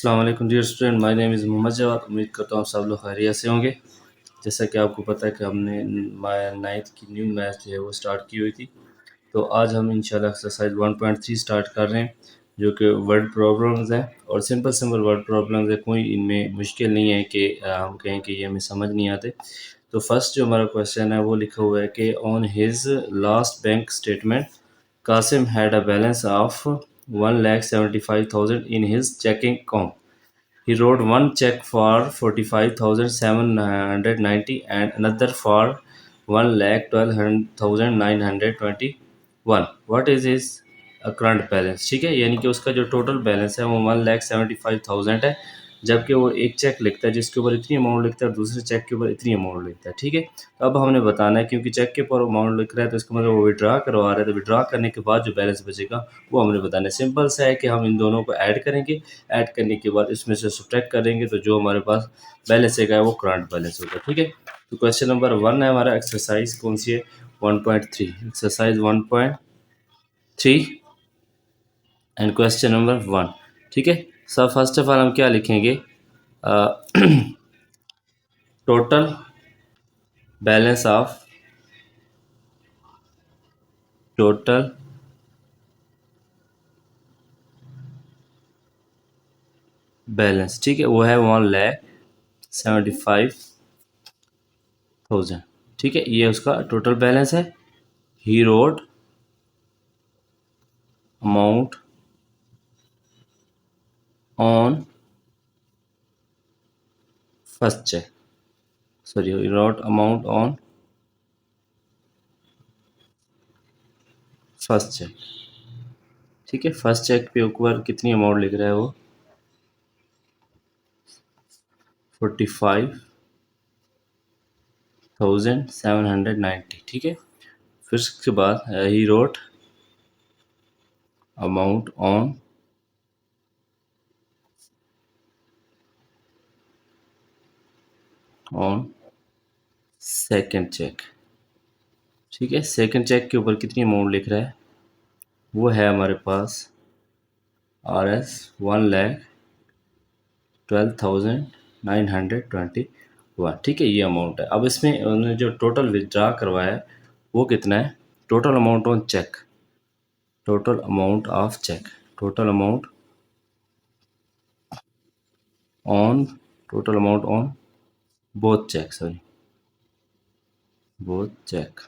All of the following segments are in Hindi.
अस्सलाम वालेकुम dear student, my name is Mohammad Jawad. उम्मीद करता हूँ सब लोग खैरियत से होंगे। जैसा कि आपको पता है कि हमने नाइन्थ की न्यू मैथ जो है वो स्टार्ट की हुई थी। तो आज हम इंशाल्लाह एक्सरसाइज 1.3 स्टार्ट कर रहे हैं, जो कि वर्ड प्रॉब्लम्स हैं और सिंपल सिंपल वर्ड प्रॉब्लम्स है। कोई इनमें मुश्किल नहीं है कि हम कहें कि ये हमें समझ नहीं आते। तो फर्स्ट जो हमारा क्वेश्चन है वो लिखा हुआ है कि on his last bank statement Qasim had a balance of 1,75,000 in his checking account. He wrote one check for 45,790 and another for 1,12,921. What is his current balance? ठीक है, यानी कि उसका जो टोटल बैलेंस है वो 1,75,000 है, जबकि वो एक चेक लिखता है जिसके ऊपर इतनी अमाउंट लिखता है, दूसरे चेक के ऊपर इतनी अमाउंट लिखता है। ठीक है, तो अब हमने बताना है, क्योंकि चेक के ऊपर अमाउंट लिख रहा है तो इसका मतलब वो विड्रा करवा रहा है, तो विड्रा करने के बाद जो बैलेंस बचेगा वो हमने बताना है। सिंपल सा है कि हम इन दोनों को ऐड करेंगे, ऐड करने के बाद इसमें से सब्ट्रैक्ट करेंगे, तो जो हमारे पास बैलेंस है वो करंट बैलेंस होगा। ठीक है, तो क्वेश्चन नंबर 1 है हमारा। एक्सरसाइज कौन सी है? 1.3, एक्सरसाइज 1.3 एंड क्वेश्चन नंबर 1। ठीक है, सब फर्स्ट ऑफ ऑल हम क्या लिखेंगे? Total balance of total balance, ठीक है, वो है 1,75,000। ठीक है, ये उसका टोटल बैलेंस है। He wrote amount on first cheque, sorry, he wrote amount on first cheque. ठीक है, फर्स्ट चेक पे ऊपर कितनी अमाउंट लिख रहा है वो? 45,790। ठीक है, फिर उसके बाद ही wrote amount on second check. ठीक है, सेकंड चेक के ऊपर कितनी अमाउंट लिख रहा है? वो है हमारे पास RS 1,12,921। ठीक है, ये अमाउंट है। अब इसमें उन्होंने जो टोटल विड्रा करवाया है वो कितना है? Total amount on check, total amount of check, total amount on total amount on both check, sorry, both check.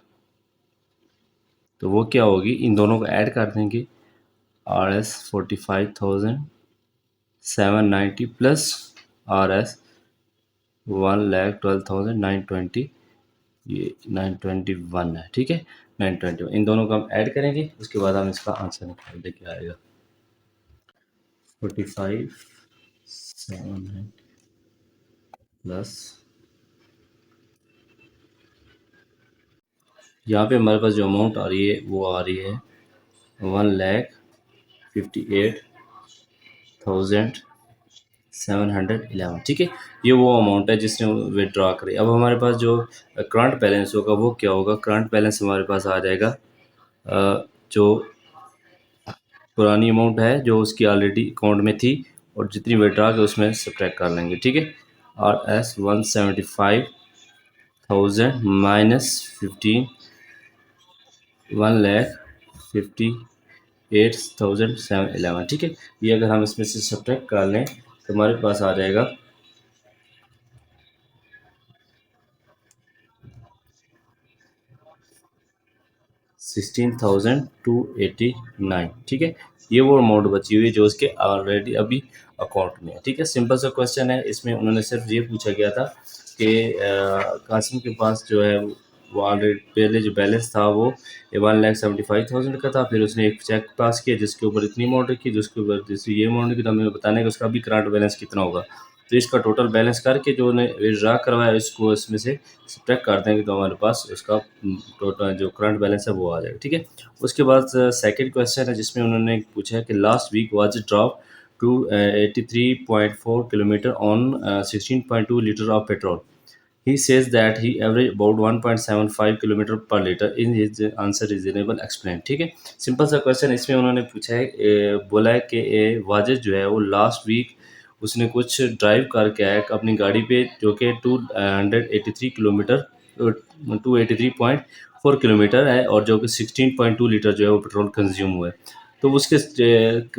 तो वो क्या होगी? इन दोनों को ऐड कर देंगे। RS 45,790 प्लस RS 1,12,920, ये 921 है। ठीक है, 921, इन दोनों को हम ऐड करेंगे, उसके बाद हम इसका आंसर निकाल दे क्या आएगा। 45,790 प्लस, यहाँ पे हमारे पास जो अमाउंट आ रही है वो आ रही है 1,58,711। ठीक है, ये वो अमाउंट है जिसने विड्रॉ करी। अब हमारे पास जो करंट बैलेंस होगा वो क्या होगा? करंट बैलेंस हमारे पास आ जाएगा जो पुरानी अमाउंट है जो उसकी ऑलरेडी अकाउंट में थी और जितनी विड्रॉ के उसमें सब्ट्रैक्ट कर लेंगे। ठीक है, और एस 175,000 माइनस 15 1,58,711। ठीक है, ये अगर हम इसमें से सब्ट्रैक्ट कर लें तो हमारे पास आ जाएगा 16,289। ठीक है, ये वो अमाउंट बची हुई है जो उसके ऑलरेडी अभी अकाउंट में है। ठीक है, सिंपल सा क्वेश्चन है। इसमें उन्होंने सिर्फ ये पूछा गया था कि कासिम के पास जो है वो ऑलरेडी पहले जो बैलेंस था वो 1,75,000 का था। फिर उसने एक चेक पास किया जिसके ऊपर इतनी अमाउंट रखी, जिसके ऊपर जैसे ये अमाउंट रखी, तो हमें बताना है कि उसका अभी करंट बैलेंस कितना होगा। तो इसका टोटल बैलेंस करके जो उन्हें विड्रा करवाया इसको इसमें से सब्ट्रैक्ट कर देंगे तो हमारे पास उसका टोटल जो करंट बैलेंस है वो आ जाएगा। ठीक है, उसके बाद सेकंड क्वेश्चन है जिसमें उन्होंने पूछा है कि last week was drop to 83.4 kilometre on 16.2 litre of petrol. He says that he average about 1.75 kilometre पर litre in his answer reasonable explain. ठीक है, सिंपल सा क्वेश्चन। इसमें उन्होंने पूछा है बोला है कि वाजिद जो है वो लास्ट वीक उसने कुछ ड्राइव करके आया अपनी गाड़ी पे, जो कि 283 किलोमीटर, 283.4 किलोमीटर है, और जो कि 16.2 लीटर जो है वो पेट्रोल कंज्यूम हुआ है। तो उसके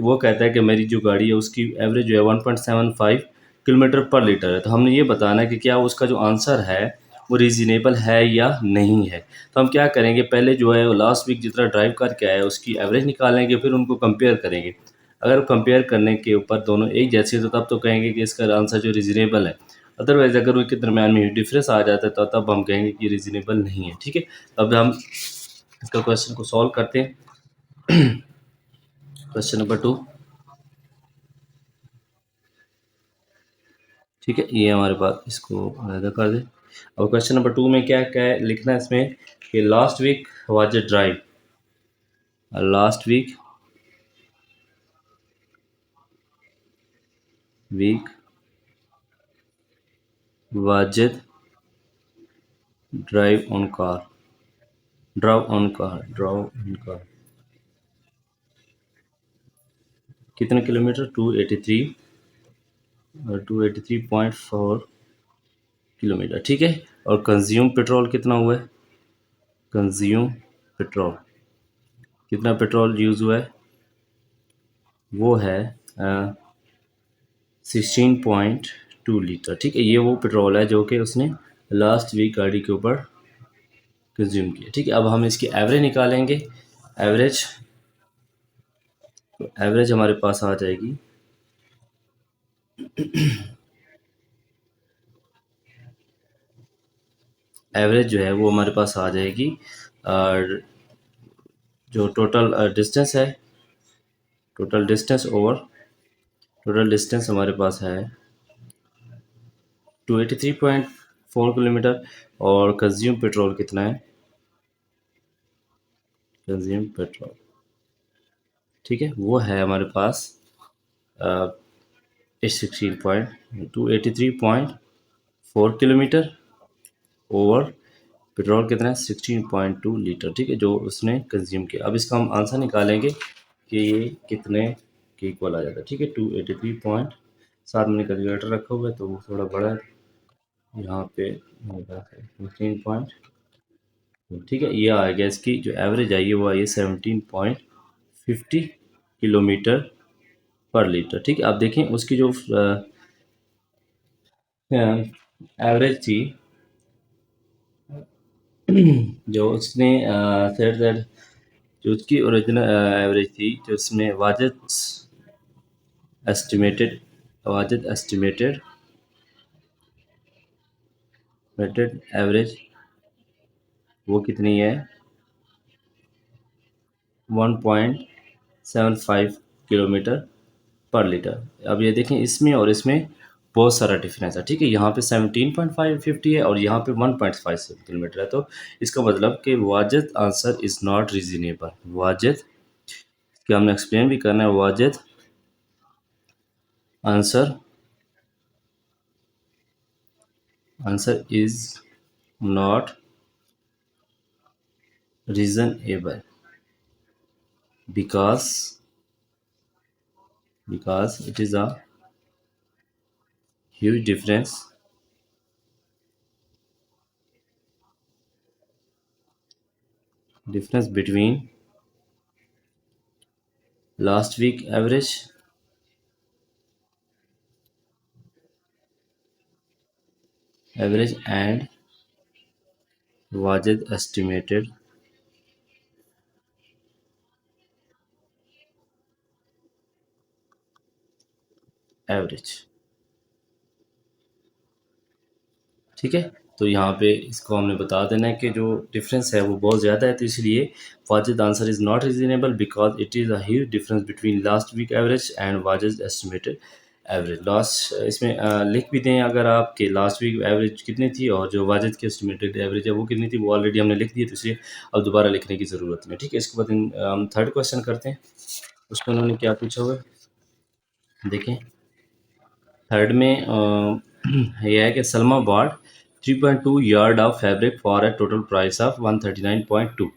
वो कहता है कि मेरी जो गाड़ी है उसकी एवरेज जो है 1.75 किलोमीटर पर लीटर है। तो हमने ये बताना है कि क्या उसका जो आंसर है वो रीज़नेबल है या नहीं है। तो हम क्या करेंगे, पहले जो है वो लास्ट वीक जितना ड्राइव करके आया है उसकी एवरेज निकालेंगे, फिर उनको कंपेयर करेंगे। अगर कंपेयर करने के ऊपर दोनों एक जैसे तो तब तो कहेंगे कि इसका आंसर जो रीज़नेबल है। अदरवाइज़ अगर उनके दरमियान में डिफरेंस आ जाता है तो तब हम कहेंगे कि रीज़नेबल नहीं है। ठीक है, अब हम इसका क्वेश्चन को सॉल्व करते हैं। Question number 2। ठीक है, ये हमारे पास, इसको अलग कर दे। अब क्वेश्चन नंबर 2 में क्या क्या है लिखना है इसमें कि last week was a drive, last week Wajid drive on car, drive on car कितने किलोमीटर, 283 और 283.4 किलोमीटर। ठीक है, और कंज्यूम पेट्रोल कितना हुआ है, कंज्यूम पेट्रोल कितना पेट्रोल यूज़ हुआ है, वो है 16.2 लीटर। ठीक है, ये वो पेट्रोल है जो कि उसने लास्ट वीक गाड़ी के ऊपर कंज्यूम किया। ठीक है, अब हम इसकी एवरेज निकालेंगे। एवरेज, तो एवरेज हमारे पास आ जाएगी एवरेज जो है वो हमारे पास आ जाएगी, और जो टोटल डिस्टेंस है, total distance over, total distance हमारे पास है 283.4 किलोमीटर, और कंज्यूम पेट्रोल कितना है, कंज्यूम पेट्रोल, ठीक है, वो है हमारे पास 283.4 किलोमीटर ओवर पेट्रोल कितना है 16.2 लीटर। ठीक है, जो उसने कंज्यूम किया। अब इसका हम आंसर निकालेंगे कि ये कितने के इक्वल आ जाता है। ठीक है, 283 पॉइंट, साथ में कैलकुलेटर रखा हुआ है तो वो थोड़ा बड़ा है, यहाँ पे 15 पॉइंट, ठीक है, ये आ गया। इसकी जो एवरेज आई है वो आई है 17.50 किलोमीटर पर लीटर। ठीक है, आप देखें उसकी जो एवरेज थी, जो उसने सेड दैट, जो उसकी ओरिजिनल एवरेज थी, जो उसमें एस्टिमेटेड वाजिद एस्टिमेटेड एवरेज वो कितनी है, 1.75 किलोमीटर पर लीटर। अब ये देखें इसमें और इसमें बहुत सारा डिफरेंस है। ठीक है, यहाँ पे 17.550 है और यहाँ पे 1.57 किलोमीटर है। तो इसका मतलब कि Wajid answer is not reasonable. Wajid, क्या हमने एक्सप्लेन भी करना है, Wajid answer is not reasonable because it is a huge difference between last week average and Wajid estimated average। ठीक है, तो यहाँ पे इसको हमने बता देना है कि जो डिफरेंस है वो बहुत ज़्यादा है, तो इसलिए Wajid answer is not reasonable because it is a huge difference between last week average and Wajid estimated average. Last इसमें लिख भी दें अगर आप कि लास्ट वीक एवरेज कितनी थी और जो वाजिद की एस्टिमेटेड एवरेज है वो कितनी थी, वो ऑलरेडी हमने लिख दी है, तो इसलिए अब दोबारा लिखने की ज़रूरत नहीं है। ठीक है, इसके बाद हम थर्ड क्वेश्चन करते हैं। उसमें उन्होंने क्या पूछा हुआ है, देखें। थर्ड में यह है कि Salma bought 3.2 yard of fabric for a total price of 139.2।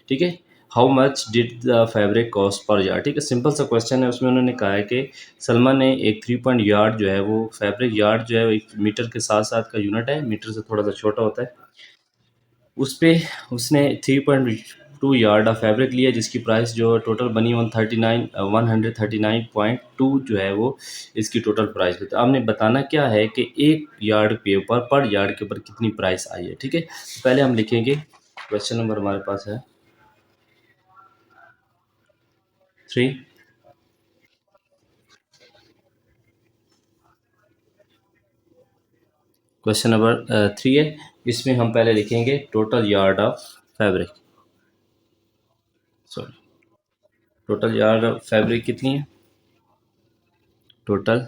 ठीक है, how much did the fabric cost per yard. ठीक है, सिंपल सा क्वेश्चन है। उसमें उन्होंने कहा है कि सलमान ने एक 3 पॉइंट यार्ड जो है वो फैब्रिक यार्ड जो है वो एक मीटर के साथ साथ का यूनिट है, मीटर से थोड़ा सा छोटा होता है। उस पे उसने 3.2 यार्ड ऑफ फैब्रिक लिया, जिसकी प्राइस जो टोटल बनी 139.2 जो है वो इसकी टोटल प्राइस बता। आपने बताना क्या है कि एक यार्ड के ऊपर पर यार्ड के ऊपर कितनी प्राइस आई है। ठीक है, तो पहले हम लिखेंगे क्वेश्चन नंबर हमारे पास है 3। क्वेश्चन नंबर 3 है। इसमें हम पहले लिखेंगे total yard of fabric, sorry total yard of fabric कितनी है। टोटल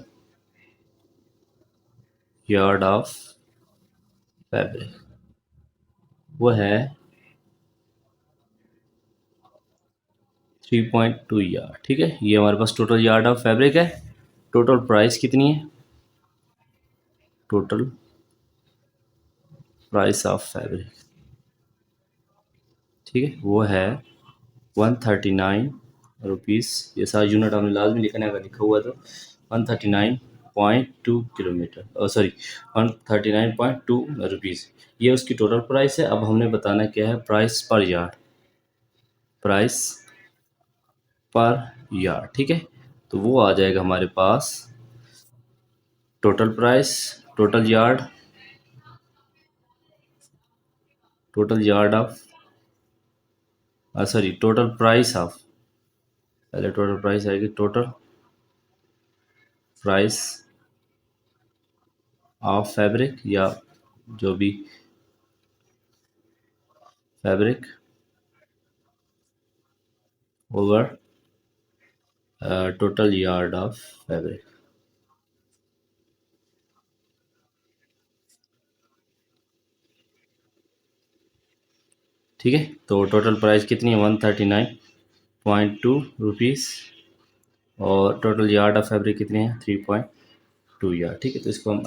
यार्ड ऑफ फैब्रिक वो है 3.2 यार्ड। ठीक है, ये हमारे पास टोटल यार्ड ऑफ फैब्रिक है। टोटल प्राइस कितनी है, टोटल प्राइस ऑफ फैब्रिक, ठीक है, वो है 139 रुपीज़। ये सारा यूनिट हमने लाजमी लिखना है, अगर लिखा हुआ तो 139.2 किलोमीटर, सॉरी 139.2 रुपीज़, ये उसकी टोटल प्राइस है। अब हमने बताना क्या है, प्राइस पर यार्ड, प्राइस पर यार्ड। ठीक है, तो वो आ जाएगा हमारे पास total price, total yard of, sorry total price of, पहले टोटल प्राइस आएगी, टोटल प्राइस ऑफ फैब्रिक या जो भी fabric over total yard of fabric. ठीक है, तो टोटल प्राइस कितनी है 139.2 रुपीज़ और टोटल यार्ड ऑफ फैब्रिक कितने हैं 3.2 यार्ड। ठीक है, तो इसको हम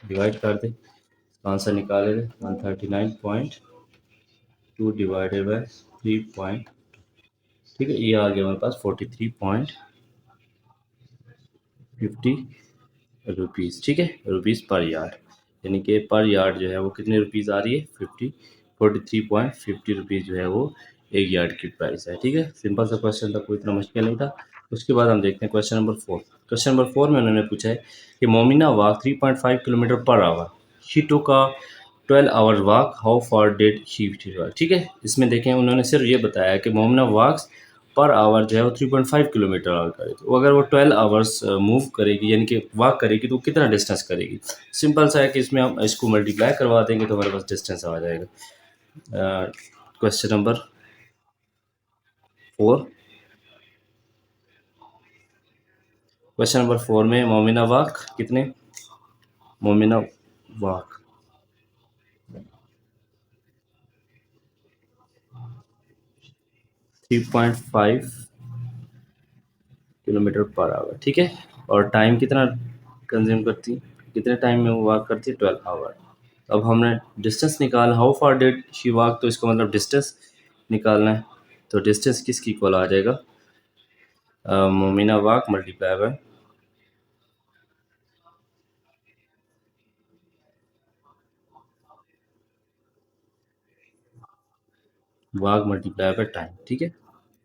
डिवाइड कर दें, आंसर निकाले थे 139.2 डिवाइडेड बाई 3. ठीक है, ये आ गया हमारे पास 43.50 रुपीज़। ठीक है, रुपीज़ पर यार्ड, यानी कि पर यार्ड जो है वो कितने रुपीज़ आ रही है 43.50 रुपीज़ जो है वो एक यार्ड की प्राइस है। ठीक है, सिंपल सा क्वेश्चन था, कोई इतना मुश्किल नहीं था। उसके बाद हम देखते हैं क्वेश्चन नंबर 4। क्वेश्चन नंबर 4 में उन्होंने पूछा है कि Momina walk 3.5 kilometre per hour, she took a 12 hour walk, how far did she walk. ठीक है, इसमें देखें उन्होंने सिर्फ ये बताया कि मोमिना वॉक्स पर आवर जो है वो 3.5 किलोमीटर आवर करे, तो अगर वो 12 आवर्स मूव करेगी यानी कि वॉक करेगी तो कितना डिस्टेंस करेगी। सिंपल सा है कि इसमें हम इसको मल्टीप्लाई करवा देंगे तो हमारे पास डिस्टेंस आ जाएगा। क्वेश्चन नंबर 4, क्वेश्चन नंबर 4 में मोमिना वॉक कितने, Momina walk 3.5 kilometre per our. ठीक है, और टाइम कितना कंज्यूम करती, कितने टाइम में वो वॉक करती है 12 आवर। अब हमने डिस्टेंस निकालना, how far did she walk, तो इसका मतलब डिस्टेंस निकालना है। तो डिस्टेंस किसकी इक्वल आ जाएगा, Momina walk multiply by walk multiply by time. ठीक है,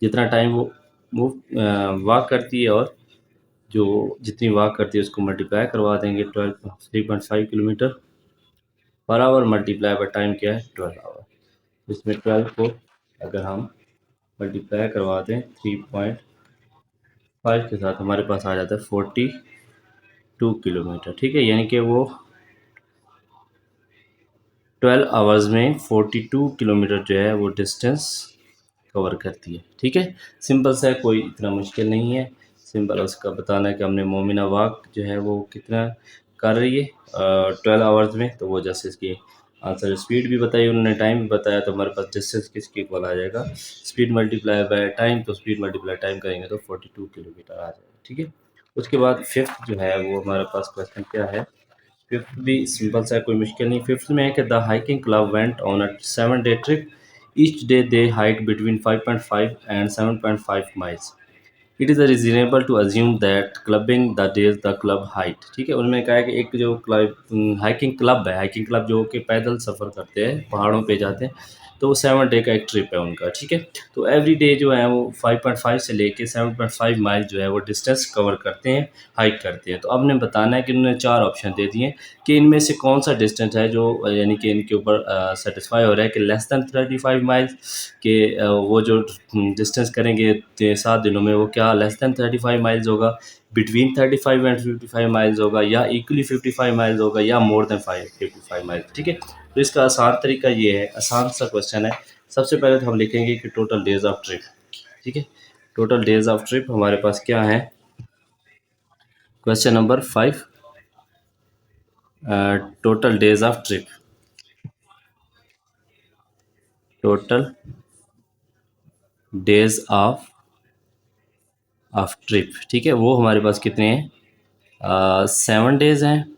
जितना टाइम वो मूव वॉक करती है और जो जितनी वॉक करती है उसको मल्टीप्लाई करवा देंगे 3.5 kilometre per our multiply by time क्या है 12 आवर। इसमें 12 को अगर हम मल्टीप्लाई करवा दें 3.5 के साथ हमारे पास आ जाता है 42 किलोमीटर। ठीक है, यानी कि वो 12 आवर्स में 42 किलोमीटर जो है वो डिस्टेंस कवर करती है। ठीक है, सिंपल सा है, कोई इतना मुश्किल नहीं है। सिंपल उसका बताना है कि हमने मोमिना वॉक जो है वो कितना कर रही है 12 आवर्स में, तो वो जैसे इसकी आंसर स्पीड भी बताई उन्होंने, टाइम भी बताया, तो हमारे पास डिस्टेंस किसकी इक्वल आ जाएगा, स्पीड मल्टीप्लाई बाय टाइम, तो स्पीड मल्टीप्लाई टाइम करेंगे तो 42 किलोमीटर आ जाएगा। ठीक है, उसके बाद फिफ्थ जो है वो हमारे पास क्वेश्चन क्या है, फिफ्थ भी सिंपल सा है, कोई मुश्किल नहीं। फिफ्थ में है कि the hiking club went on a 7 day trip Each day they hike between 5.5 and 7.5 miles. It is reasonable to assume that clubbing the days the club hiked. ठीक है, उन्होंने कहा है कि एक जो क्लब हाइकिंग क्लब है, हाइकिंग क्लब जो कि पैदल सफ़र करते हैं, पहाड़ों पे जाते हैं, तो वो 7 डे का एक ट्रिप है उनका। ठीक है, तो एवरी डे जो है वो 5.5 से लेके 7.5 माइल जो है वो डिस्टेंस कवर करते हैं, हाइक करते हैं। तो अब उन्हें बताना है कि उन्होंने 4 ऑप्शन दे दिए कि इनमें से कौन सा डिस्टेंस है जो यानी कि इनके ऊपर सेटिस्फाई हो रहा है कि लेस दैन 35 माइल्स के वो जो डिस्टेंस करेंगे 7 दिनों में, वो क्या लेस दैन 35 माइल्स होगा, बिटवीन 35 एंड 55 माइल्स होगा, या इक्वली 55 माइल्स होगा, या मोर देन 55 माइल्स। ठीक है, तो इसका आसान तरीका ये है, आसान सा क्वेश्चन है। सबसे पहले तो हम लिखेंगे कि टोटल डेज ऑफ ट्रिप। ठीक है, टोटल डेज ऑफ ट्रिप हमारे पास क्या है, question number 5, total days of trip, total days of trip. ठीक है, वो हमारे पास कितने हैं, 7 डेज हैं।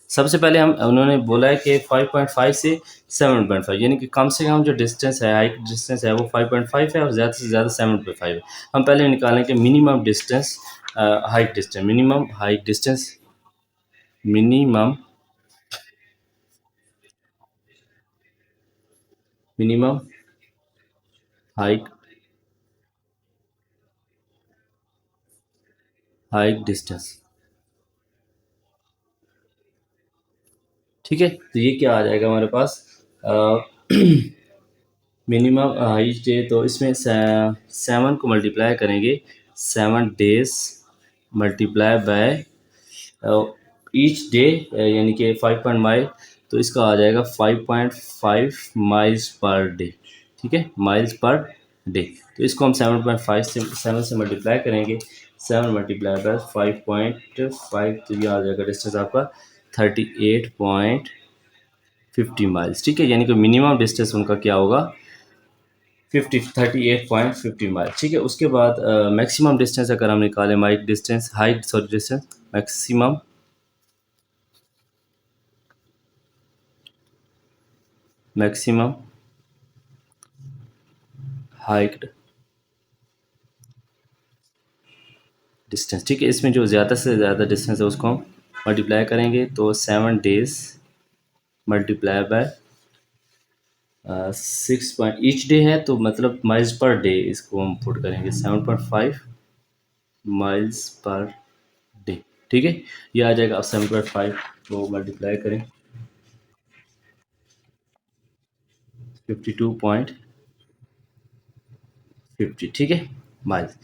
सबसे पहले हम उन्होंने बोला है कि 5.5 से 7.5, यानी कि कम से कम जो डिस्टेंस है, हाइक डिस्टेंस है, वो 5.5 है और ज़्यादा से ज़्यादा 7.5 है। हम पहले निकालें कि minimum distance, hike distance, minimum hike distance, minimum minimum hike hike distance. ठीक है, तो ये क्या आ जाएगा हमारे पास, मिनिमम हाइट डे, तो इसमें 7 को मल्टीप्लाई करेंगे, 7 days multiply by each day, यानी कि 5 तो इसका आ जाएगा 5.5 माइल्स पर डे। ठीक है, माइल्स पर डे। तो इसको हम 7.5 से 7 से मल्टीप्लाई करेंगे, 7 मल्टीप्लाई बाय 5.5, तो ये आ जाएगा डिस्टेंस आपका 38.50 माइल्स। ठीक है, यानी कि मिनिमम डिस्टेंस उनका क्या होगा, 38.50 माइल्स। ठीक है, उसके बाद मैक्सिमम डिस्टेंस अगर हम निकालें, mike distance, hiked sorry distance, maximum maximum hiked distance. ठीक है, इसमें जो ज़्यादा से ज़्यादा डिस्टेंस है उसको हम मल्टीप्लाई करेंगे, तो 7 days multiply by 6 each day है, तो मतलब माइल्स पर डे, इसको हम पुट करेंगे 7.5 माइल्स पर डे। ठीक है, ये आ जाएगा। अब 7.5 को मल्टीप्लाई करें, 52.50। ठीक है, माइल्स,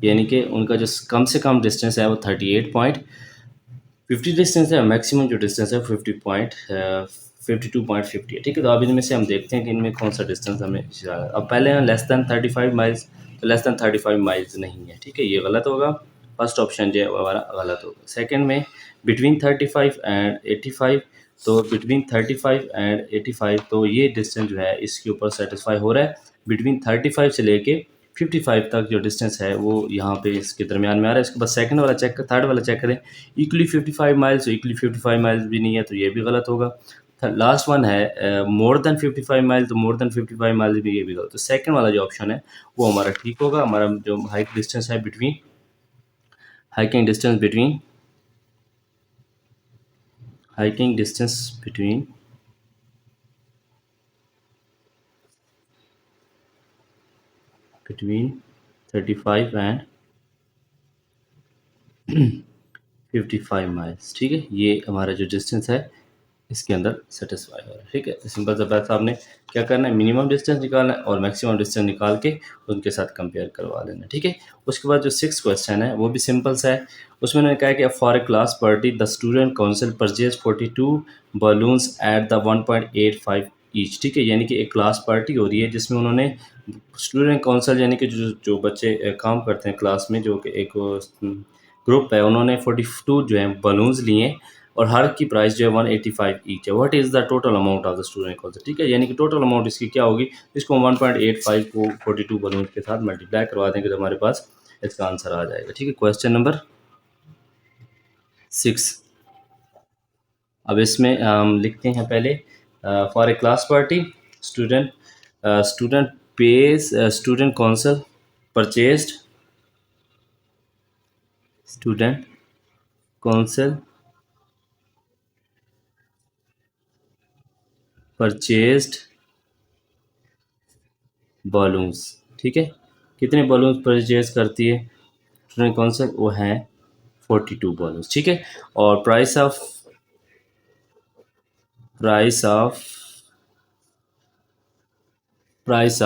यानी कि उनका जो कम से कम डिस्टेंस है वो 38.50 डिस्टेंस है, मैक्सिमम जो डिस्टेंस है 52.50 है। ठीक है, तो अब इनमें से हम देखते हैं कि इनमें कौन सा डिस्टेंस हमें ज़्यादा। अब पहले लेस दैन 35 माइल्स, तो लेस दैन 35 माइल्स नहीं है। ठीक है, ये गलत होगा, फर्स्ट ऑप्शन जो है वो हमारा गलत होगा। सेकंड में बिटवीन 35 एंड 85, तो बिटवीन 35 एंड 85, तो ये डिस्टेंस जो है इसके ऊपर सेटिस्फाई हो रहा है। बिटवीन 35 से लेके 55 तक जो डिस्टेंस है वो यहाँ पे इसके दरमियान में आ रहा है। इसके बाद सेकंड वाला चेक, थर्ड वाला चेक करें, इक्वली 55 माइल्स, तो इक्वली 55 माइल्स भी नहीं है, तो ये भी गलत होगा। लास्ट वन है मोर देन 55 माइल, तो मोर देन 55 माइल्स भी, ये भी गलत। तो सेकंड वाला जो ऑप्शन है वो हमारा ठीक होगा। हमारा जो हाइक डिस्टेंस है between, hiking distance between, hiking distance between between 35 and 55 miles. ठीक है, ये हमारा जो डिस्टेंस है इसके अंदर सेटिस्फाई हो रहा है। ठीक है, सिंपल सा बात, आपने क्या करना है, मिनिमम डिस्टेंस निकालना है और मैक्सिमम डिस्टेंस निकाल के उनके साथ कंपेयर करवा लेना है। ठीक है, उसके बाद जो 6 क्वेश्चन है वो भी सिंपल सा है। उसमें उन्होंने कहा है कि for a class party the student council purchase 42 balloons at the 1.85 each. ठीक है, यानी कि एक क्लास पार्टी हो रही है जिसमें उन्होंने स्टूडेंट काउंसिल, यानी कि जो जो बच्चे काम करते हैं क्लास में, जो कि एक ग्रुप है, उन्होंने 42 जो है बलून्स लिए और हर की प्राइस जो है 185 ईच है। What is the total amount of the student council. ठीक है, यानी कि टोटल अमाउंट इसकी क्या होगी, इसको 1.85 को 42 बलून के साथ मल्टीप्लाई करवा देंगे तो हमारे पास इसका आंसर आ जाएगा। ठीक है, क्वेश्चन नंबर 6। अब इसमें हम लिखते हैं पहले, for a class party student student pays student council purchased student council purchased balloons, ठीक है। कितने balloons परचेज करती है स्टूडेंट काउंसिल? वो है 42 balloons, ठीक है। और price of price of price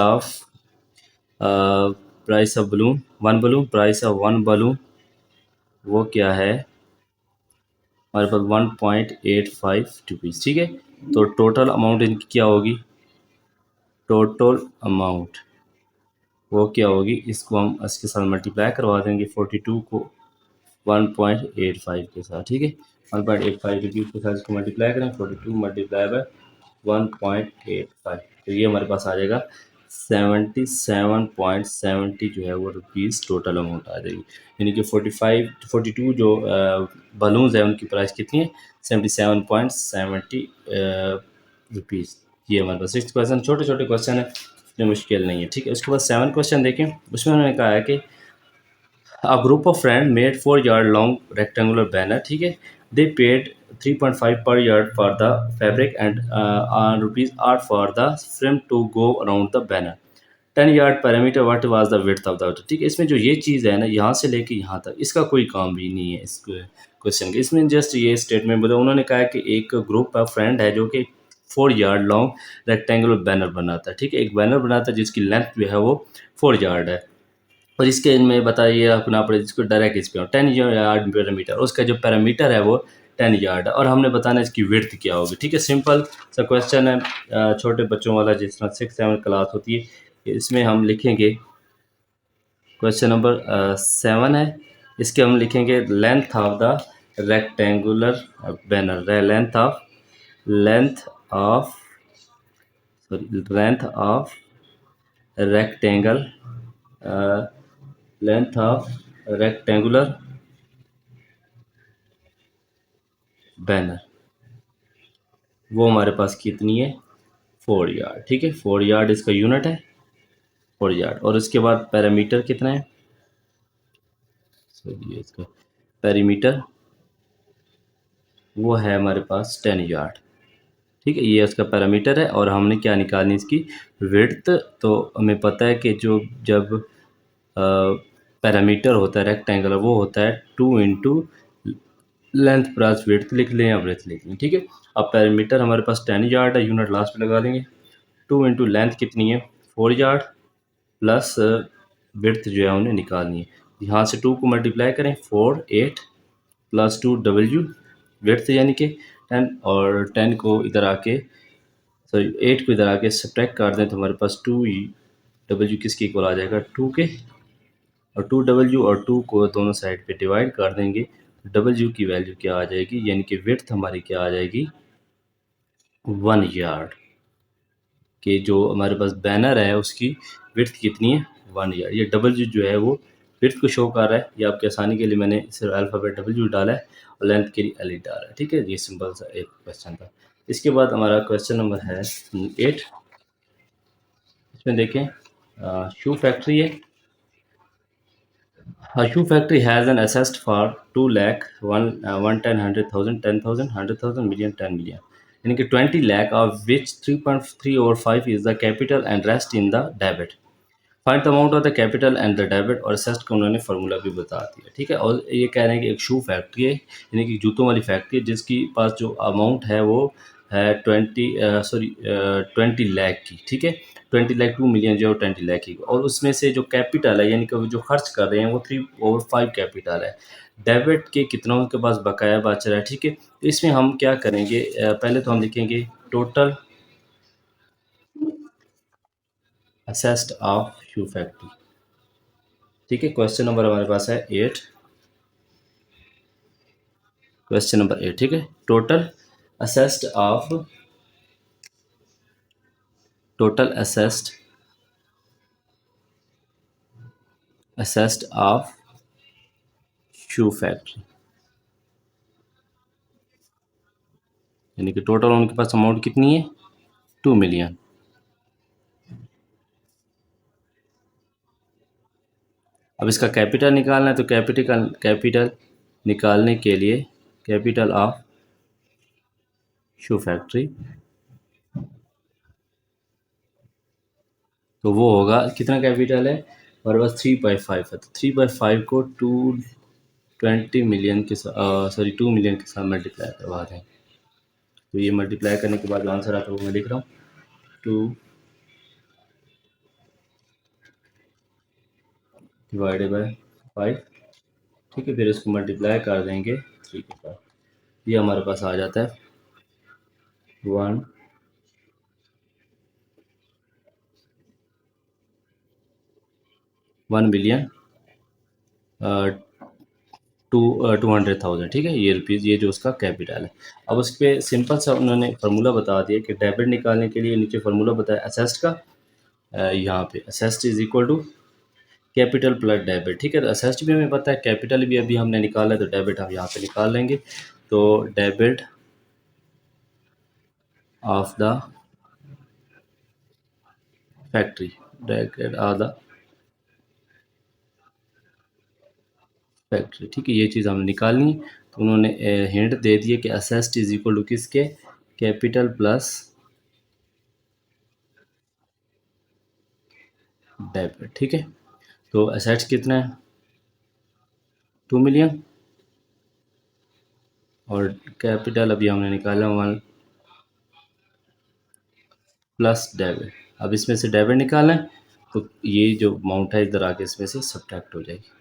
of balloon, one balloon, price of one balloon वो क्या है हमारे पास 1.85 रुपीज़, ठीक है। तो टोटल अमाउंट इनकी क्या होगी, टोटल अमाउंट वो क्या होगी, इसको हम इसके साथ मल्टीप्लाई करवा देंगे 42 को 1.85 के साथ, ठीक है। 1.85 रुपीज़ के साथ इसको मल्टीप्लाई करें, 42 मल्टीप्लाई बाय 1.85, तो ये हमारे पास आ जाएगा 77.70 जो है वो रुपीज़ टोटल अमाउंट आ जाएगी। यानी कि 42 जो बलून्स है उनकी प्राइस कितनी है, 77.70 रुपीज़। ये हमारे पास 6 क्वेश्चन, छोटे छोटे क्वेश्चन है, इतने मुश्किल नहीं है, ठीक है। उसके बाद 7 क्वेश्चन देखें, उसमें उन्होंने कहा है कि a group of friends made 4-yard long rectangular banner, ठीक है। They paid 3.5 per yard for the fabric and rupees 8 for the frame to go around the banner. 10 yard perimeter, what was the width of the, ठीक है। इसमें जो ये चीज़ है ना, यहाँ से लेके यहाँ तक इसका कोई काम भी नहीं है इस क्वेश्चन के। इसमें जस्ट ये स्टेटमेंट बोला, उन्होंने कहा है कि एक ग्रुप ऑफ फ्रेंड है जो कि 4 यार्ड लॉन्ग रेक्टेंगुलर बैनर बनाता है, ठीक है। एक बैनर बनाता है जिसकी लेंथ जो है वो 4 यार्ड है, और इसके इनमें बताइए अपना पड़े जिसको डायरेक्ट इस पे 10 यार्ड पैरामीटर, उसका जो पैरामीटर है वो 10 यार्ड है, और हमने बताना इसकी विड्थ क्या होगी, ठीक है। सिंपल सा क्वेश्चन है, छोटे बच्चों वाला, जिस तरह 6-7 क्लास होती है। इसमें हम लिखेंगे क्वेश्चन नंबर 7 है, इसके हम लिखेंगे length of the rectangular banner, length of length of rectangle length of rectangular banner वो हमारे पास कितनी है, 4 यार्ड, ठीक है। 4 यार्ड इसका यूनिट है, 4 यार्ड। और उसके बाद पैरामीटर कितना है, चलिए इसका पैरीमीटर वो है हमारे पास 10 यार्ड, ठीक है। ये उसका पैरामीटर है, और हमने क्या निकालनी इसकी विड्थ। तो हमें पता है कि जो जब पैरामीटर होता है रेक्टेंगुलर वो होता है 2 इंटू लेंथ प्लस विड्थ लिख लें या ब्रेथ लिख लें, ठीक है। अब पैरामीटर हमारे पास 10 यार्ड है, यूनिट लास्ट में लगा देंगे। 2 इंटू लेंथ कितनी है, 4 यार्ड, प्लस विड्थ जो है उन्हें निकालनी है। यहाँ से 2 को मल्टीप्लाई करें, 4 8 प्लस 2 डब्ल्यू विड्थ यानी कि 10, और 10 को इधर आके सॉरी 8 को इधर आके सब्ट्रैक्ट कर दें तो हमारे पास 2 डब्ल्यू किसके इक्वल आ जाएगा, 2 के। और 2 डब्ल्यू और 2 को दोनों साइड पे डिवाइड कर देंगे, डब्ल्यू की वैल्यू क्या आ जाएगी, यानी कि विड्थ हमारी क्या आ जाएगी, 1 यार्ड। कि जो हमारे पास बैनर है उसकी विड्थ कितनी है, 1 यार्ड। ये डब्ल्यू जो है वो विड्थ को शो कर रहा है, ये आपकी आसानी के लिए मैंने सिर्फ अल्फ़ाबेट डब्ल्यू डाला है और लेंथ के लिए एल ई डाला है, ठीक है। ये सिंपल सा एक क्वेश्चन था। इसके बाद हमारा क्वेश्चन नंबर है 8। इसमें देखें शू फैक्ट्री है। Shoe factory has an assessed for 2 lakh 1 10 100 1000 10,000 100,000 million 10 million, यानी कि 20 lakh of which 3.3/5 is the capital and rest in the debit. Find the amount of the capital and the debit, और असेस्ट का उन्होंने फार्मूला भी बता दिया, ठीक है। और ये कह रहे हैं कि एक शू फैक्ट्री है, यानी कि जूतों वाली फैक्ट्री है, जिसकी पास जो अमाउंट है वो है 20 लाख की, ठीक है। 20 लाख 2 मिलियन जो 20 लाख की, और उसमें से जो कैपिटल है यानी कि वो जो खर्च कर रहे हैं वो 3/5 कैपिटल है। डेबिट के कितना उनके पास बकाया बच रहा है, ठीक है। तो इसमें हम क्या करेंगे, पहले तो हम लिखेंगे total assessed of shoe factory, ठीक है। क्वेश्चन नंबर हमारे पास है 8, क्वेश्चन नंबर 8, ठीक है। Total assessed of total assessed of shoe factory, यानी कि टोटल उनके पास अमाउंट कितनी है, 2 मिलियन। अब इसका कैपिटल निकालना है, तो कैपिटल निकालने के लिए कैपिटल ऑफ शू फैक्ट्री, तो वो होगा कितना कैपिटल है हमारे पास 3/5 है, तो 3/5 को 220 मिलियन के साथ, सॉरी 2 मिलियन के साथ मल्टीप्लाई करवा दें। तो ये मल्टीप्लाई करने के बाद जो आंसर आता है वो मैं लिख रहा हूँ 2/5। ठीक है, फिर इसको मल्टीप्लाई कर देंगे 3 के साथ, ये हमारे पास आ जाता है 1 बिलियन 200,000। ठीक है, ये रुपीज़, ये जो उसका कैपिटल है। अब उस पर सिंपल सा उन्होंने फार्मूला बता दिया कि डेबिट निकालने के लिए नीचे फार्मूला बताया असेस्ट का, यहाँ पे assets is equal to capital plus debit. ठीक है, तो असेस्ट भी हमें पता है, कैपिटल भी अभी हमने निकाला है, तो डेबिट हम यहाँ पे निकाल लेंगे। तो debit of the factory, debit of the factory. ठीक है, ये चीज़ हमने निकालनी है। तो उन्होंने हिंट दे दिए कि असेस्ट इज इक्वल टू किसके, कैपिटल प्लस डेबिट। ठीक है, तो असेट्स कितना है 2 मिलियन, और कैपिटल अभी हमने निकाला 1 प्लस डेबिट। अब इसमें से डेबिट निकालना है, तो ये जो अमाउंट है इधर आके इसमें से सब्ट्रैक्ट हो जाएगी,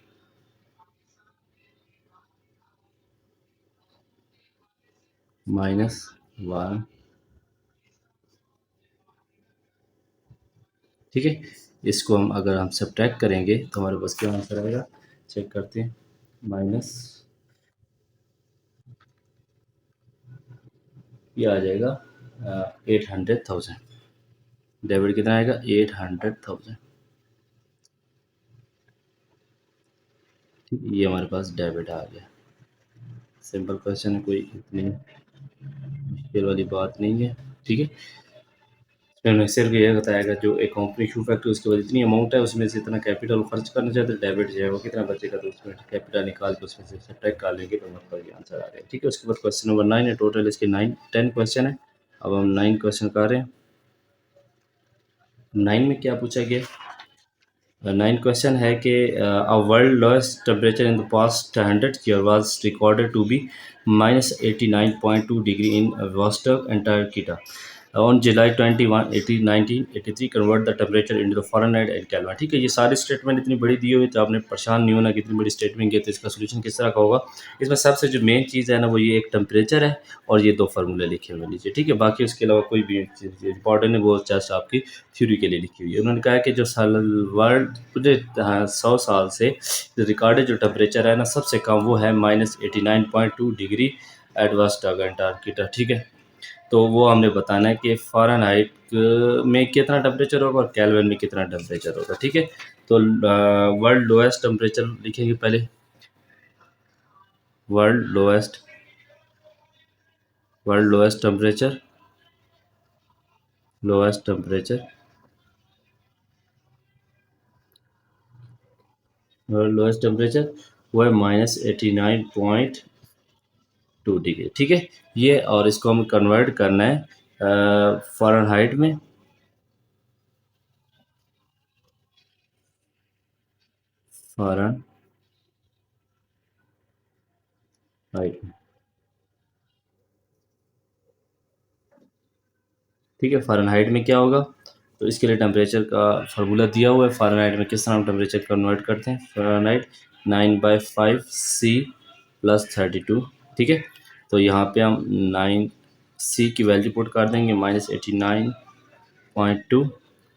-1। ठीक है, इसको हम अगर हम सब्ट्रैक्ट करेंगे तो हमारे पास क्या आंसर आएगा, चेक करते हैं। माइनस, ये आ जाएगा 800,000। डेबिट कितना आएगा 800,000। ठीक है, ये हमारे पास डेबिट आ गया। सिंपल क्वेश्चन है, कोई इतनी मुश्किल वाली बात नहीं है। ठीक है, मैंने सिर्फ ये बताया जो एक कंपनी शू फैक्ट्री, उसके बाद इतनी अमाउंट है, उसमें से इतना कैपिटल खर्च करना चाहिए, तो डेबिट जो है वो कितना बचेगा, तो उसमें कैपिटल निकाल के उसमें से सब्ट्रैक्ट कर लेंगे, तो हमारे पास ये आंसर आ गया। ठीक है, उसके बाद क्वेश्चन नंबर 9 है, टोटल इसके 10 क्वेश्चन है। अब हम 9 क्वेश्चन कर रहे हैं। 9 में क्या पूछा गया, 9 क्वेश्चन है कि a world lowest temperature in the past 100 year was recorded to be -89.2 degree in Vostok Antarctica on July 21 1983। Convert the temperature into the Fahrenheit and Kelvin. ठीक है, ये सारी स्टेटमेंट इतनी बड़ी दी हुई, तो आपने परेशान नहीं होना कि इतनी बड़ी स्टेटमेंट है, तो इसका सोल्यूशन किस तरह का होगा। इसमें सबसे जो मेन चीज़ है ना, वो ये एक टेम्परेचर है और ये 2 फार्मूले लिखे हुए नीचे। ठीक है, बाकी उसके अलावा कोई भी चीज़ इंपॉर्टेंट है, वो जस्ट आपकी थ्योरी के लिए लिखी हुई है। उन्होंने कहा कि जो साल वर्ल्ड पूरे 100 साल से रिकॉर्डेड जो टेम्परेचर है ना, सबसे कम वो है -89.2 डिग्री एट वेस्ट अंटार्कटिका। ठीक है, तो वो हमने बताना है कि फ़ारेनहाइट में कितना टेम्परेचर होगा और केल्विन में कितना टेम्परेचर होगा। ठीक है, तो वर्ल्ड लोएस्ट टेम्परेचर लिखेंगे पहले, world lowest temperature, lowest temperature, world lowest temperature वो है -89.2 डिग्री। ठीक है, ये, और इसको हमें कन्वर्ट करना है फ़ारेनहाइट में, फ़ारेनहाइट में। ठीक है, फ़ारेनहाइट में क्या होगा, तो इसके लिए टेम्परेचर का फार्मूला दिया हुआ है। फ़ारेनहाइट में किस तरह हम टेम्परेचर कन्वर्ट करते हैं, फ़ारेनहाइट 9/5 C प्लस 32। ठीक है, तो यहाँ पे हम 9 C की वैल्यू पुट कर देंगे, -89.2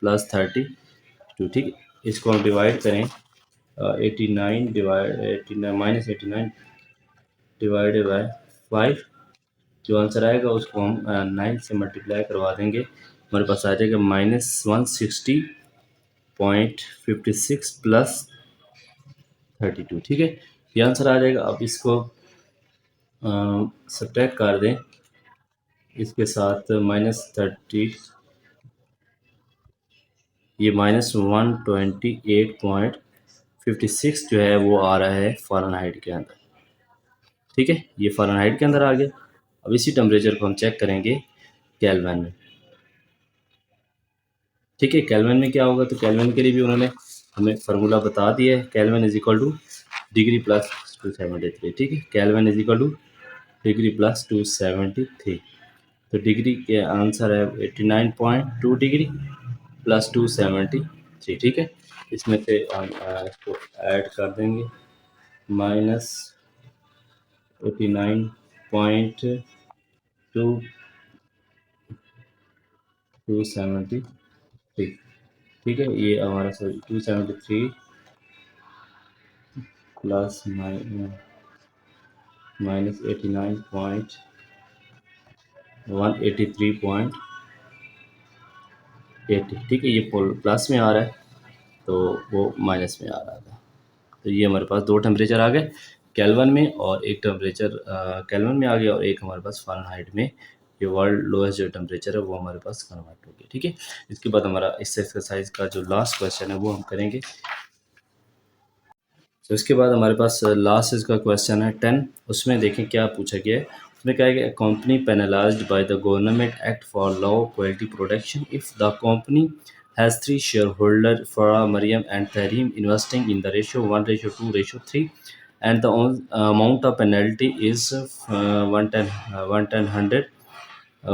प्लस 32। ठीक है, इसको हम डिवाइड करें, 89 डिवाइड 89 -89 डिवाइडेड बाय 5, जो आंसर आएगा उसको हम 9 से मल्टीप्लाई करवा देंगे, हमारे पास आ जाएगा -160.56 प्लस 32। ठीक है, ये आंसर आ जाएगा। अब इसको सब्ट्रैक्ट कर दें इसके साथ -30, ये -128.56 56 जो है वो आ रहा है फ़ारेनहाइट के अंदर। ठीक है, ये फ़ारेनहाइट के अंदर आ गया। अब इसी टेम्परेचर को हम चेक करेंगे केल्विन में। ठीक है, केल्विन में क्या होगा, तो केल्विन के लिए भी उन्होंने हमें फार्मूला बता दिया है। Kelvin is equal two degree plus 273। ठीक है, kelvin is equal two degree plus 273। तो डिग्री के आंसर है 89.2 डिग्री प्लस 273। ठीक है, इसमें से हम इसको ऐड कर देंगे, माइनस 89.273। ठीक है, ये हमारा सॉरी 273 प्लस माइनस 89.183.80। ठीक है, ये प्लस में आ रहा है तो वो माइनस में आ रहा था। तो ये हमारे पास दो टेम्परेचर आ गए केल्विन में, और एक टेम्परेचर केल्विन में आ गया, और एक हमारे पास फ़ारेनहाइट में ये वर्ल्ड लोएस्ट जो टेम्परेचर है वो हमारे पास कन्वर्ट हो गया। ठीक है, इसके बाद हमारा इस एक्सरसाइज का जो लास्ट क्वेश्चन है वो हम करेंगे। तो इसके बाद हमारे पास लास्ट इसका क्वेश्चन है 10। उसमें देखें क्या पूछा गया है। उसमें क्या है कि company penalised by the government act for low quality production if the company has three shareholders, Farah, Mariam, and Tahrim, investing in the ratio 1:2:3, and the amount of penalty is 110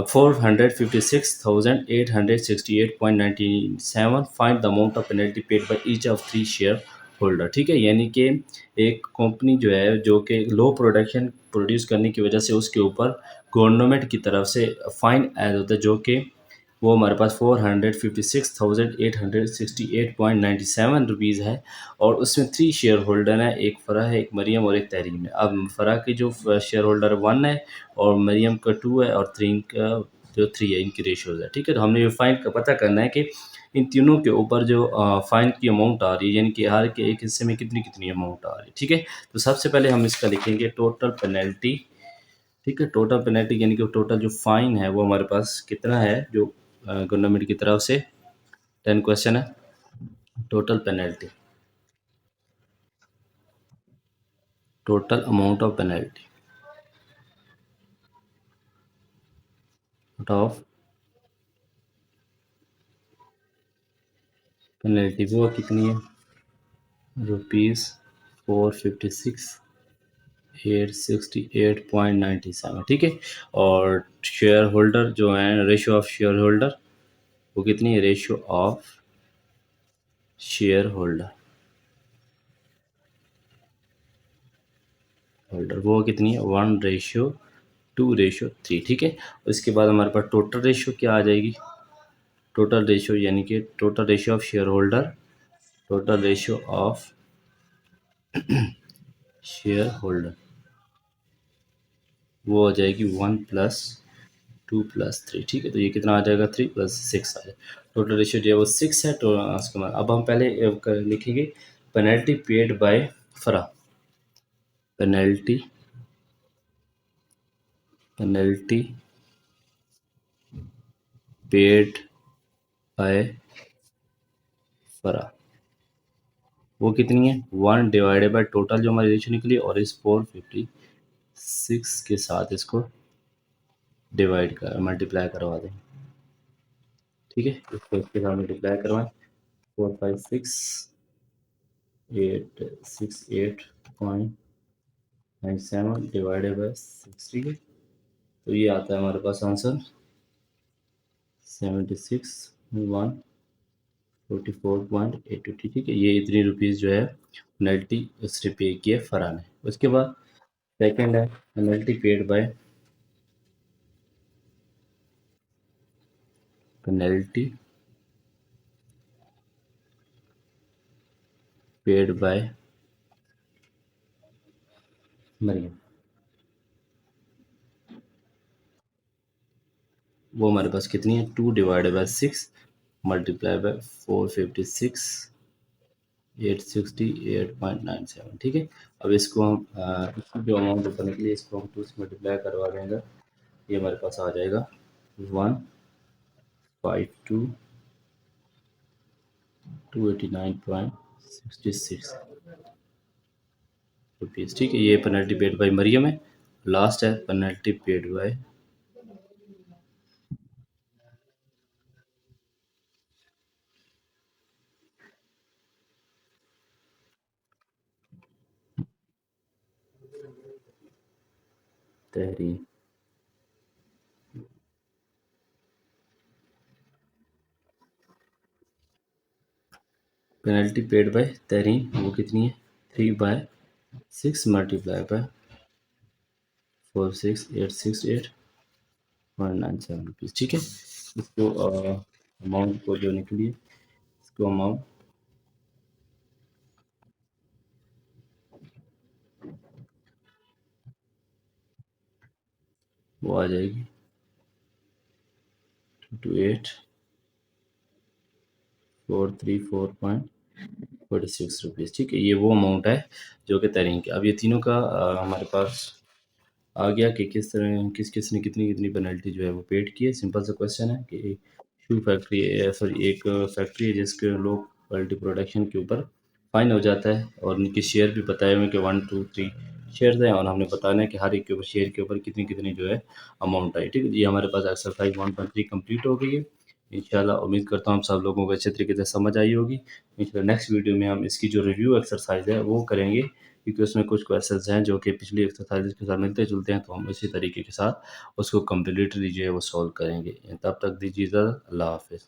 456,868.97। Find the amount of penalty paid by each of three share holder. ठीक है, यानी कि एक कंपनी जो है जो कि लो प्रोडक्शन प्रोड्यूस करने की वजह से उसके ऊपर गवर्नमेंट की तरफ से फाइन ऐड होता है, जो कि वो हमारे पास 456,868.97 रुपीज़ है। और उसमें थ्री शेयर होल्डर हैं, एक फ़रा है, एक मरियम और एक तहरीम है। अब फ़रा के जो शेयर होल्डर 1 है, और मरियम का 2 है, और तहरीम का जो 3 है, इनकी रेशोज़ है। ठीक है, तो हमने ये फ़ाइन का पता करना है कि इन तीनों के ऊपर जो फ़ाइन की अमाउंट आ रही है, यानी कि हर के एक हिस्से में कितनी कितनी अमाउंट आ रही है। ठीक है, तो सबसे पहले हम इसका लिखेंगे टोटल पेनल्टी। ठीक है, टोटल पेनल्टी यानी कि टोटल जो फ़ाइन है वो हमारे पास कितना है, जो गवर्नमेंट की तरफ से 10 क्वेश्चन है। Total penalty, total amount of penalty, of penalty वो कितनी है, ₹456,868.97। ठीक है, और शेयर होल्डर जो है, रेशो ऑफ शेयर होल्डर वो कितनी है, ratio of share holder holder वो कितनी है, 1:2:3। ठीक है, उसके बाद हमारे पास टोटल रेशो क्या आ जाएगी, टोटल रेशो यानी कि total ratio of share holder, total ratio of share holder वो हो जाएगी 1+2+3। ठीक है, तो ये कितना आ जाएगा, 3+6 आ जाएगा। टोटल रेशियो जो है वो 6 है। तो उसके बाद अब हम पहले लिखेंगे पेनल्टी पेड बाय फरा, पेनल्टी पेनल्टी पेड बाय फरा वो कितनी है, 1 डिवाइडेड बाय टोटल जो हमारी रेशियो निकली, और इस 456 के साथ इसको डिवाइड कर मल्टीप्लाई करवा दें। ठीक है, इसको इसके साथ मल्टीप्लाई करवाएं, 456,868.97 डिवाइडेड बाय 6। ठीक है, तो ये आता है हमारे पास आंसर 76,144.82। ठीक है, ये इतनी रुपीज़ जो है पेनल्टी उससे पे किया फरहा ने। उसके बाद सेकंड है penalty paid by, penalty paid by Mariam, वो हमारे पास कितनी है, 2/6 मल्टीप्लाई बाय 456 868.97। ठीक है, अब इसको हम इसकी जो अमाउंट ऊपर निकली इसको हम 2 से मल्टीप्लाई करवा देंगे, ये हमारे पास आ जाएगा 152,289.67। 66 रुपीज़। ठीक है, ये पेनल्टी पेड बाय मरियम है। लास्ट है penalty paid by Tahreen. Penalty paid by Tahreen वो कितनी है? 3/6 मल्टीप्लाई बाय 46868.97 रुपीज़। ठीक है, इसको अमाउंट को जो निकली है, इसको अमाउंट वो आ जाएगी 28434.46 रुपीज़। ठीक है, ये वो अमाउंट है जो कि तहरीन की। अब ये तीनों का हमारे पास आ गया कि किस तरह किस किस ने कितनी कितनी पेनल्टी जो है वो पेड की है। सिंपल सा क्वेश्चन है कि एक शू फैक्ट्री सॉरी एक फैक्ट्री है जिसके लोग क्वालिटी प्रोडक्शन के ऊपर फाइन हो जाता है और उनके शेयर भी बताए हुए हैं कि 1 2 3 शेयर्स हैं और हमने बताना है कि हर एक के ऊपर शेयर के ऊपर कितनी कितनी जो है अमाउंट आई। ठीक है, ये हमारे पास एक्सरसाइज 1.3 कंप्लीट हो गई है। इंशाल्लाह उम्मीद करता हूँ आप सब लोगों को अच्छे तरीके से समझ आई होगी। इंशाल्लाह नेक्स्ट वीडियो में हम इसकी जो रिव्यू एक्सरसाइज है वो करेंगे, क्योंकि उसमें कुछ क्वेश्चंस हैं जो कि पिछली एक्सरसाइज के साथ मिलते-जुलते हैं, तो हम इसी तरीके के साथ उसको कंप्लीटली जो है वो सॉल्व करेंगे। तब तक दीजिए इजाज़त। अल्लाह हाफ़िज़।